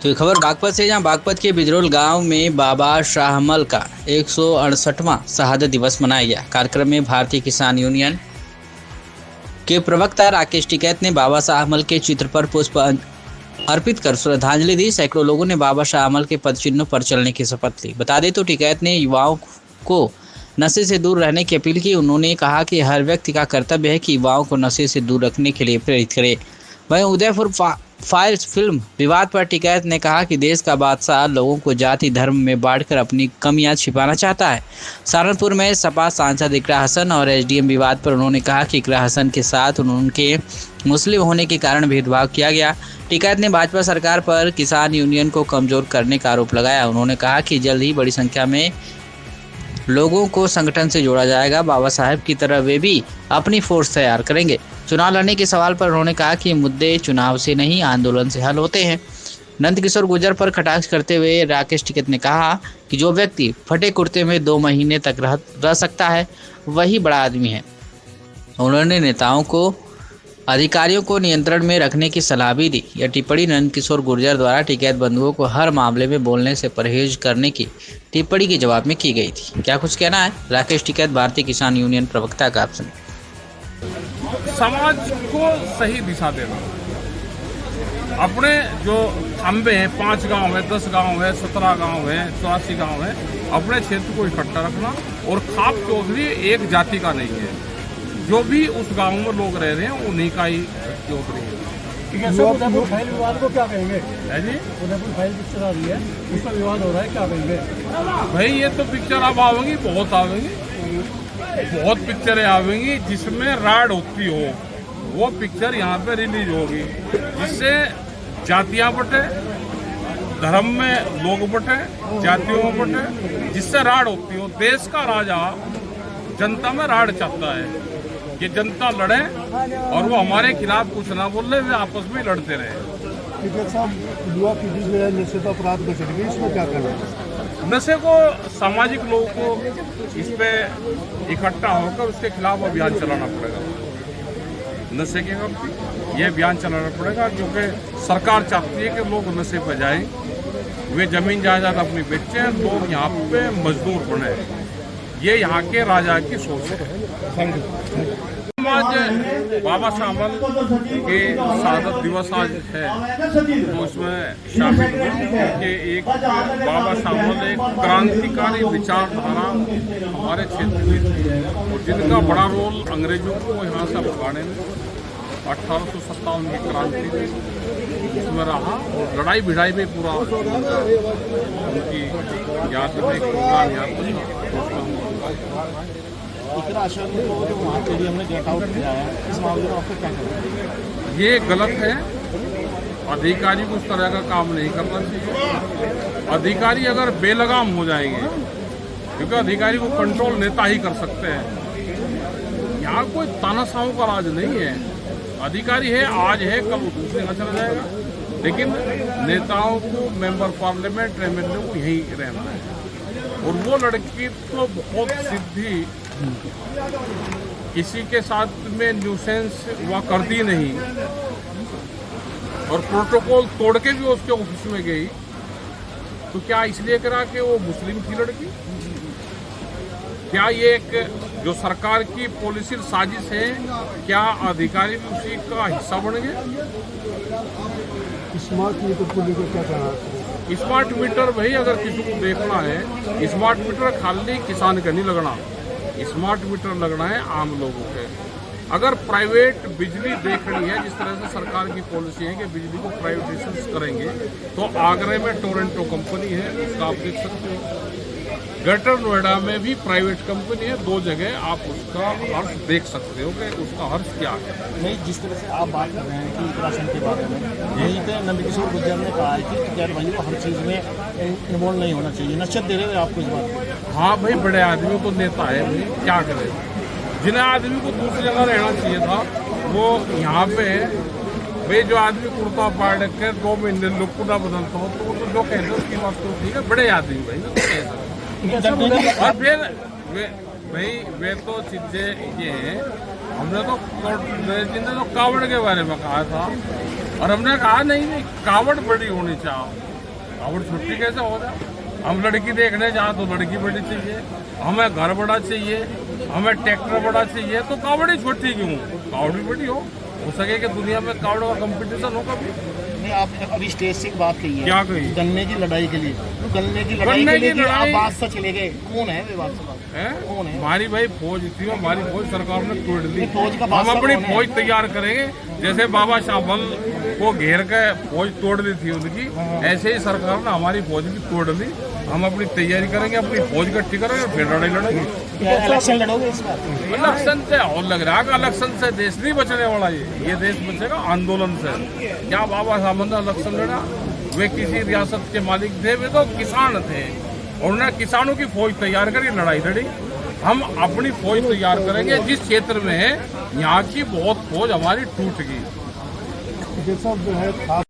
तो ये खबर बागपत से, जहां बागपत के बिजरोल गांव में बाबा शाहमल का 168वां शहादत दिवस मनाया गया। कार्यक्रम में भारतीय किसान यूनियन के प्रवक्ता राकेश टिकैत ने बाबा शाहमल के चित्र पर पुष्प अर्पित कर श्रद्धांजलि दी। सैकड़ों लोगों ने बाबा शाहमल के पदचिन्हों पर चलने की शपथ ली। बता दें तो टिकैत ने युवाओं को नशे से दूर रहने की अपील की। उन्होंने कहा कि हर व्यक्ति का कर्तव्य है कि युवाओं को नशे से दूर रखने के लिए प्रेरित करे। वहीं उदयपुर फाइल्स फिल्म विवाद पर टिकैत ने कहा कि देश का बादशाह लोगों को जाति धर्म में बांटकर अपनी कमियां छिपाना चाहता है। सहारनपुर में सपा सांसद इकरा हसन और एसडीएम विवाद पर उन्होंने कहा कि इकरा हसन के साथ उनके मुस्लिम होने के कारण भेदभाव किया गया। टिकैत ने भाजपा सरकार पर किसान यूनियन को कमजोर करने का आरोप लगाया। उन्होंने कहा कि जल्द ही बड़ी संख्या में लोगों को संगठन से जोड़ा जाएगा। बाबा साहब की तरह वे भी अपनी फोर्स तैयार करेंगे। चुनाव लड़ने के सवाल पर उन्होंने कहा कि मुद्दे चुनाव से नहीं आंदोलन से हल होते हैं। नंदकिशोर गुर्जर पर कटाक्ष करते हुए राकेश टिकैत ने कहा कि जो व्यक्ति फटे कुर्ते में 2 महीने तक रह सकता है वही बड़ा आदमी है। उन्होंने नेताओं को अधिकारियों को नियंत्रण में रखने की सलाह भी दी। यह टिप्पणी नंदकिशोर गुर्जर द्वारा टिकैत बंधुओं को हर मामले में बोलने से परहेज करने की टिप्पणी के जवाब में की गई थी। क्या कुछ कहना है राकेश टिकैत, भारतीय किसान यूनियन प्रवक्ता का? आप सुनिए। समाज को सही दिशा देना, अपने जो खंबे हैं, 5 गांव है, 10 गांव है, 17 गांव है, 84 गांव है, अपने क्षेत्र को इकट्ठा रखना। और खाप चौधरी एक जाति का नहीं है, जो भी उस गांव में लोग रह रहे हैं उन्हीं का ही चौधरी है। उदयपुर फाइल विवाद को क्या कहेंगे? है जी, उदयपुर फाइल पिक्चर आ रही है, उसका विवाद हो रहा है, क्या कहेंगे? भाई ये तो पिक्चर अब आवेंगी, बहुत आवेंगी, बहुत पिक्चरें आवेंगी जिसमें राड होती हो, वो पिक्चर यहाँ पे रिलीज होगी, जिससे जातियाँ बटे, धर्म में लोग बटे, जातियों में बटे, जिससे राड होती हो। देश का राजा जनता में राड चाहता है कि जनता लड़े और वो हमारे खिलाफ कुछ ना बोले, वे आपस में लड़ते रहे। युवा पीढ़ी जो है नशे का अपराध में चली गई, इसमें क्या करना है? नशे को सामाजिक लोगों को इस पे इकट्ठा होकर उसके खिलाफ अभियान चलाना पड़ेगा। नशे के वक्त ये अभियान चलाना पड़ेगा, क्योंकि सरकार चाहती है कि लोग नशे पर जाएं, वे जमीन जायदाद अपनी बेचें, लोग यहाँ पे मजदूर बने। ये यहाँ के राजा की सोच है। आज बाबा शाहमल के शहादत दिवस आज है, तो उसमें शामिल हुए कि एक बाबा शाहमल एक क्रांतिकारी विचारधारा हमारे क्षेत्र में थी, और जिनका बड़ा रोल अंग्रेजों को यहाँ से भगाने में 1857 की क्रांति थी उसमें रहा, और लड़ाई भिड़ाई में पूरा उनकी याद में प्रोग्राम याद ये गलत है। अधिकारी को उस तरह का काम नहीं करना चाहिए। अधिकारी अगर बेलगाम हो जाएंगे, क्योंकि अधिकारी को कंट्रोल नेता ही कर सकते हैं। यहाँ कोई तानाशाहों का राज नहीं है। अधिकारी है, आज है, कल दूसरे का चला जाएगा, लेकिन नेताओं को, मेंबर पार्लियामेंट, एमएलए को यहीं रहना है। और वो लड़की तो बहुत सीधी, किसी के साथ में न्यूसेंस हुआ करती नहीं, और प्रोटोकॉल तोड़ के भी उसके ऑफिस में गई। तो क्या इसलिए करा कि वो मुस्लिम थी लड़की? क्या ये एक जो सरकार की पॉलिसी साजिश है, क्या अधिकारी भी उसी का हिस्सा बन गए? स्मार्ट मीटर को लेकर क्या कहना है? स्मार्ट मीटर भाई अगर किसी को देखना है, स्मार्ट मीटर खाली किसान का नहीं लगना, स्मार्ट मीटर लगना है आम लोगों के। अगर प्राइवेट बिजली देखनी है, जिस तरह से सरकार की पॉलिसी है कि बिजली को प्राइवेटाइजेशन करेंगे, तो आगरे में टोरेंटो कंपनी है, उसका आप देख सकते हो। ग्रेटर नोएडा में भी प्राइवेट कंपनी है, 2 जगह आप उसका हर्ष देख सकते हो कि उसका हर्ष क्या है। नहीं, जिस तरह से आप बात कर रहे हैं कि उत्तराखंड के बारे में, यहीं पे नंदकिशोर गुर्जर ने कहा है कि टिकैत भाई को हर चीज़ में इन्वॉल्व नहीं होना चाहिए। नसीहत दे रहे थे आपको इस बात? हाँ भाई, बड़े आदमी को नेता है भाई, क्या करें। जिन आदमी को दूसरी जगह रहना चाहिए था, वो यहाँ पे भाई जो आदमी कुर्ता पाड़ के 2 महीने लुक ना बदलता हो, तो वो तो जो कहते हैं उसकी बात तो ठीक है, बड़े आदमी भाई ना, तो कहते। और फिर वे तो चीजें ये हैं, हमने तो कावड़ के बारे में कहा था, और हमने कहा नहीं कावड़ बड़ी होनी चाहिए। कावड़ छुट्टी कैसे हो जाए? हम लड़की देखने जाए तो लड़की बड़ी चाहिए, हमें घर बड़ा चाहिए, हमें ट्रैक्टर बड़ा चाहिए, तो कावड़ी छुट्टी क्यों? कावड़ी बड़ी हो सके कि दुनिया में कावड़ों का कंपटीशन हो कभी। नहीं, आपने अभी स्टेज से एक बात कही है, क्या कही? गन्ने की लड़ाई के लिए, तो गन्ने की लड़ाई के लिए कि आप बात से चले गए, कौन है वे बात से? कौन है? हमारी भाई फौज थी, हमारी फौज सरकार ने तोड़ दी। फौज का हम बादशाह अपनी कौन है? फौज तैयार करेंगे, जैसे बाबा शाहबल को घेर के फौज तोड़ दी थी उनकी, ऐसे ही सरकार ने हमारी फौज भी तोड़ दी। हम अपनी तैयारी करेंगे, अपनी फौज इकट्ठी करेंगे, फिर लड़ाई लड़ेंगे। क्या इलेक्शन लड़ोगे इस बार? इलेक्शन से और लग रहा है कि इलेक्शन से देश नहीं बचने वाला, ये देश बचेगा आंदोलन से। क्या बाबा साहब ने इलेक्शन लड़ा? वे किसी रियासत के मालिक थे, वे तो किसान थे और उन्होंने किसानों की फौज तैयार करी, लड़ाई लड़ी। हम अपनी फौज तैयार करेंगे जिस क्षेत्र में है, यहाँ की बहुत फौज हमारी टूट गई। ये सब जो है